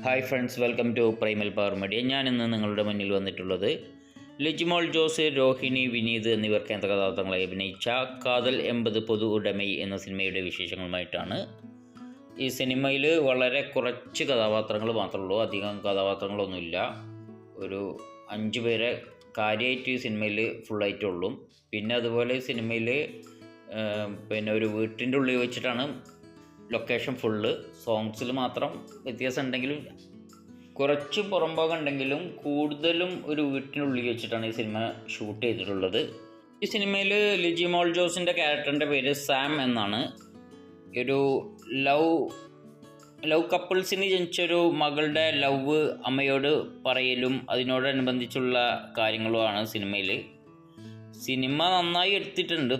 Hi friends, welcome to primal power media. ഞാനിന്ന് നിങ്ങളുടെ മുന്നിൽ വന്നിട്ടുള്ളത് ലിജിമോൾ ജോസ്, രോഹിണി, വിനീത് എന്നിവർ കേന്ദ്ര കഥാപാത്രങ്ങളായി അഭിനയിച്ച കാതൽ 80 പൊതു ഉടമൈ എന്ന സിനിമയുടെ വിശേഷങ്ങളുമായിട്ടാണ്. ഈ സിനിമയിൽ വളരെ കുറച്ച് കഥാപാത്രങ്ങൾ മാത്രമേ ഉള്ളൂ, അധികം കഥാപാത്രങ്ങളൊന്നുമില്ല. ഒരു 5 പേരെ കാര്യമായിട്ട് ഈ സിനിമയിൽ ഫുള്ളായിട്ടുള്ളൂ. പിന്നെ അതുപോലെ സിനിമയിൽ ഒരു വീട്ടിൻ്റെ ഉള്ളിൽ വെച്ചിട്ടാണ് ലൊക്കേഷൻ ഫുള്ള്. സോങ്സിൽ മാത്രം വ്യത്യാസം ഉണ്ടെങ്കിലും കുറച്ച് പുറംഭാഗം ഉണ്ടെങ്കിലും കൂടുതലും ഒരു വീട്ടിനുള്ളിൽ വെച്ചിട്ടാണ് ഈ സിനിമ ഷൂട്ട് ചെയ്തിട്ടുള്ളത്. ഈ സിനിമയിൽ ലിജിമോൾ ജോസിൻ്റെ ക്യാരക്ടറിൻ്റെ പേര് സാം എന്നാണ്. ഒരു ലവ് കപ്പിൾസിന് ജനിച്ചൊരു മകളുടെ ലവ് അമ്മയോട് പറയലും അതിനോടനുബന്ധിച്ചുള്ള കാര്യങ്ങളുമാണ് സിനിമയിൽ. സിനിമ നന്നായി എടുത്തിട്ടുണ്ട്,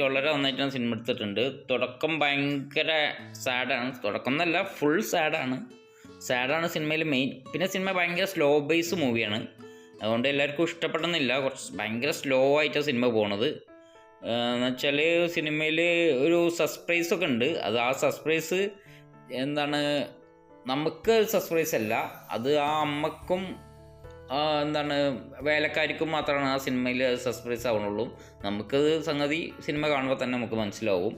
വളരെ നന്നായിട്ടാണ് സിനിമ എടുത്തിട്ടുണ്ട്. തുടക്കം ഭയങ്കര സാഡാണ്, തുടക്കം എന്നല്ല ഫുൾ സാഡാണ് സിനിമയിൽ മെയിൻ. പിന്നെ സിനിമ ഭയങ്കര സ്ലോ ബേസ് മൂവിയാണ്, അതുകൊണ്ട് എല്ലാവർക്കും ഇഷ്ടപ്പെടുന്നില്ല. കുറച്ച് ഭയങ്കര സ്ലോ ആയിട്ടാണ് സിനിമ പോണത്. എന്നുവെച്ചാൽ സിനിമയിൽ ഒരു സസ്പെൻസ് ഒക്കെ ഉണ്ട്. അത് ആ സസ്പെൻസ് നമുക്ക് സസ്പെൻസ് അല്ല, അത് ആ അമ്മക്കും വേലക്കാരിക്കും മാത്രമാണ് ആ സിനിമയിൽ സസ്പെൻസ് ആവണുള്ളൂ. നമുക്കത് സംഗതി സിനിമ കാണുമ്പോൾ തന്നെ നമുക്ക് മനസ്സിലാവും.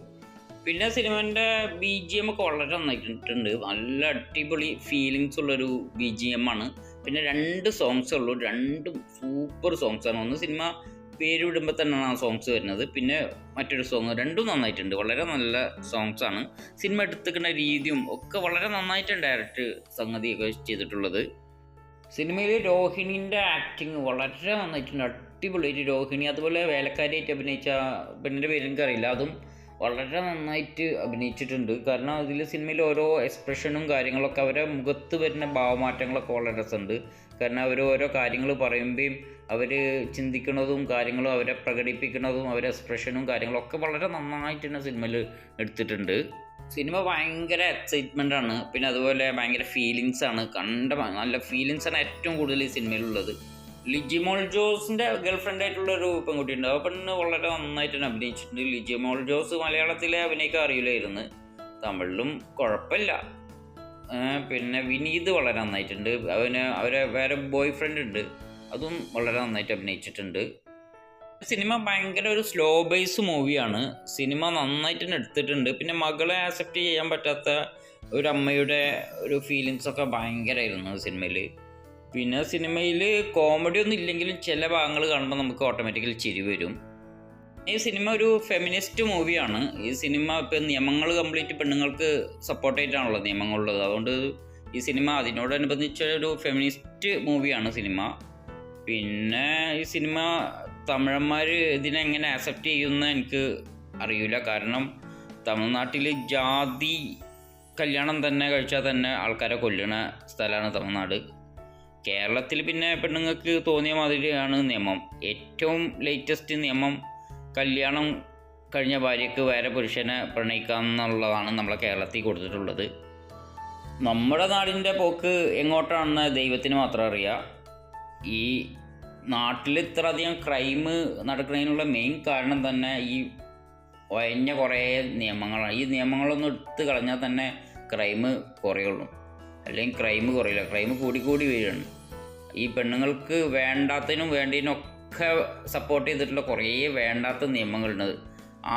പിന്നെ സിനിമേൻ്റെ BGM ഒക്കെ വളരെ നന്നായിട്ടുണ്ട്. നല്ല അടിപൊളി ഫീലിങ്സ് ഉള്ളൊരു BGM ആണ്. പിന്നെ 2 സോങ്സേ ഉള്ളൂ, 2 സൂപ്പർ സോങ്സാണ്. ഒന്ന് സിനിമ പേര് വിടുമ്പോൾ തന്നെയാണ് ആ സോങ്സ് വരുന്നത്, പിന്നെ മറ്റൊരു സോങ്. 2 നന്നായിട്ടുണ്ട്, വളരെ നല്ല സോങ്സാണ്. സിനിമ എടുത്തിക്കുന്ന രീതിയും ഒക്കെ വളരെ നന്നായിട്ടാണ് ഡയറക്റ്റ് സംഗതിയൊക്കെ ചെയ്തിട്ടുള്ളത്. സിനിമയിൽ രോഹിണീൻ്റെ ആക്ടിങ് വളരെ നന്നായിട്ടുണ്ട്, അടിപൊളിയായിട്ട്. രോഹിണി അതുപോലെ വേലക്കാരിയായിട്ട് അഭിനയിച്ച പെണ്ണിൻ്റെ പേര് എനിക്കറിയില്ല, അതും വളരെ നന്നായിട്ട് അഭിനയിച്ചിട്ടുണ്ട്. കാരണം അതിൽ സിനിമയിൽ ഓരോ എക്സ്പ്രഷനും കാര്യങ്ങളൊക്കെ അവരെ മുഖത്ത് വരുന്ന ഭാവമാറ്റങ്ങളൊക്കെ വളരെ രസമുണ്ട്. കാരണം അവർ ഓരോ കാര്യങ്ങൾ പറയുമ്പോഴും അവർ ചിന്തിക്കുന്നതും കാര്യങ്ങളും അവരെ പ്രകടിപ്പിക്കുന്നതും അവരെ എക്സ്പ്രഷനും കാര്യങ്ങളും ഒക്കെ വളരെ നന്നായിട്ട് തന്നെ സിനിമയിൽ എടുത്തിട്ടുണ്ട്. സിനിമ ഭയങ്കര എക്സൈറ്റ്മെൻ്റ് ആണ്. പിന്നെ അതുപോലെ ഭയങ്കര ഫീലിങ്സ് ആണ്, നല്ല ഫീലിങ്സ് ആണ് ഏറ്റവും കൂടുതൽ ഈ സിനിമയിലുള്ളത്. ലിജിമോൾ ജോസിൻ്റെ ഗേൾഫ്രണ്ട് ആയിട്ടുള്ളൊരു പെൺകുട്ടിയുണ്ട്, ആ പെണ്ണ് വളരെ നന്നായിട്ട് തന്നെ അഭിനയിച്ചിട്ടുണ്ട്. ലിജിമോൾ ജോസ് മലയാളത്തിലെ അഭിനയിക്കാൻ അറിയില്ലായിരുന്നു, തമിഴിലും കുഴപ്പമില്ല. പിന്നെ വിനീത് വളരെ നന്നായിട്ടുണ്ട്. അവരെ വേറെ ബോയ് ഫ്രണ്ട് ഉണ്ട്, അതും വളരെ നന്നായിട്ട് അഭിനയിച്ചിട്ടുണ്ട്. സിനിമ ഭയങ്കര ഒരു സ്ലോ ബേസ് മൂവിയാണ്. സിനിമ നന്നായിട്ട് തന്നെ എടുത്തിട്ടുണ്ട്. പിന്നെ മകളെ ആക്സെപ്റ്റ് ചെയ്യാൻ പറ്റാത്ത ഒരു അമ്മയുടെ ഒരു ഫീലിങ്സൊക്കെ ഭയങ്കരമായിരുന്നു സിനിമയിൽ. പിന്നെ സിനിമയിൽ കോമഡി ഒന്നും ഇല്ലെങ്കിലും ചില ഭാഗങ്ങൾ കാണുമ്പോൾ നമുക്ക് ഓട്ടോമാറ്റിക്കലി ചിരി വരും. ഈ സിനിമ ഒരു ഫെമിനിസ്റ്റ് മൂവിയാണ്. ഈ സിനിമ ഇപ്പം നിയമങ്ങൾ കംപ്ലീറ്റ് പെണ്ണുങ്ങൾക്ക് സപ്പോർട്ടായിട്ടാണുള്ളത് നിയമങ്ങളുള്ളത്, അതുകൊണ്ട് ഈ സിനിമ അതിനോടനുബന്ധിച്ച ഒരു ഫെമിനിസ്റ്റ് മൂവിയാണ് സിനിമ. പിന്നെ ഈ സിനിമ തമിഴന്മാർ ഇതിനെ എങ്ങനെ ആക്സെപ്റ്റ് ചെയ്യുമെന്ന് എനിക്ക് അറിയില്ല. കാരണം തമിഴ്നാട്ടിൽ ജാതി കല്യാണം തന്നെ കഴിച്ചാൽ തന്നെ ആൾക്കാരെ കൊല്ലുന്ന സ്ഥലമാണ് തമിഴ്നാട്. കേരളത്തിൽ പിന്നെ പെണ്ണുങ്ങൾക്ക് തോന്നിയ മാതിരിയാണ് നിയമം. ഏറ്റവും ലേറ്റസ്റ്റ് നിയമം കല്യാണം കഴിഞ്ഞ ഭാര്യയ്ക്ക് വേറെ പുരുഷനെ പ്രണയിക്കാമെന്നുള്ളതാണ് നമ്മളെ കേരളത്തിൽ കൊടുത്തിട്ടുള്ളത്. നമ്മുടെ നാടിൻ്റെ പോക്ക് എങ്ങോട്ടാണെന്ന് ദൈവത്തിന് മാത്രം അറിയാം. ഈ നാട്ടിൽ ഇത്ര അധികം ക്രൈം നടക്കുന്നതിനുള്ള മെയിൻ കാരണം തന്നെ ഈ ഒയഞ്ഞ കുറേ നിയമങ്ങളാണ്. ഈ നിയമങ്ങളൊന്നും എടുത്ത് കളഞ്ഞാൽ തന്നെ ക്രൈം കുറയുള്ളൂ, അല്ലെങ്കിൽ ക്രൈം കുറയില്ല, ക്രൈം കൂടി വരികയാണ്. ഈ പെണ്ണുങ്ങൾക്ക് വേണ്ടാത്തതിനും വേണ്ടതിനൊക്കെ സപ്പോർട്ട് ചെയ്തിട്ടുള്ള കുറേ വേണ്ടാത്ത നിയമങ്ങളുണ്ട്.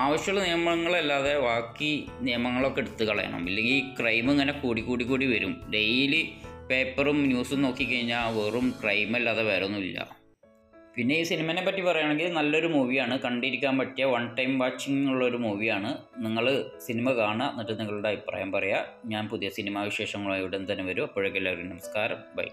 ആവശ്യമുള്ള നിയമങ്ങളല്ലാതെ ബാക്കി നിയമങ്ങളൊക്കെ എടുത്ത് കളയണം, ഇല്ലെങ്കിൽ ഈ ക്രൈം ഇങ്ങനെ കൂടി വരും. ഡെയിലി പേപ്പറും ന്യൂസും നോക്കിക്കഴിഞ്ഞാൽ വെറും ക്രൈമല്ലാതെ വേറെ ഒന്നുമില്ല. പിന്നെ ഈ സിനിമയെ പറ്റി പറയുകയാണെങ്കിൽ നല്ലൊരു മൂവിയാണ്, കണ്ടിരിക്കാൻ പറ്റിയ 1 ടൈം വാച്ചിങ് ഉള്ളൊരു മൂവിയാണ്. നിങ്ങൾ സിനിമ കാണുക, എന്നിട്ട് നിങ്ങളുടെ അഭിപ്രായം പറയുക. ഞാൻ പുതിയ സിനിമാ വിശേഷങ്ങളുമായി ഉടൻ തന്നെ വരും. അപ്പോഴേക്കും എല്ലാവരും നമസ്കാരം, ബൈ.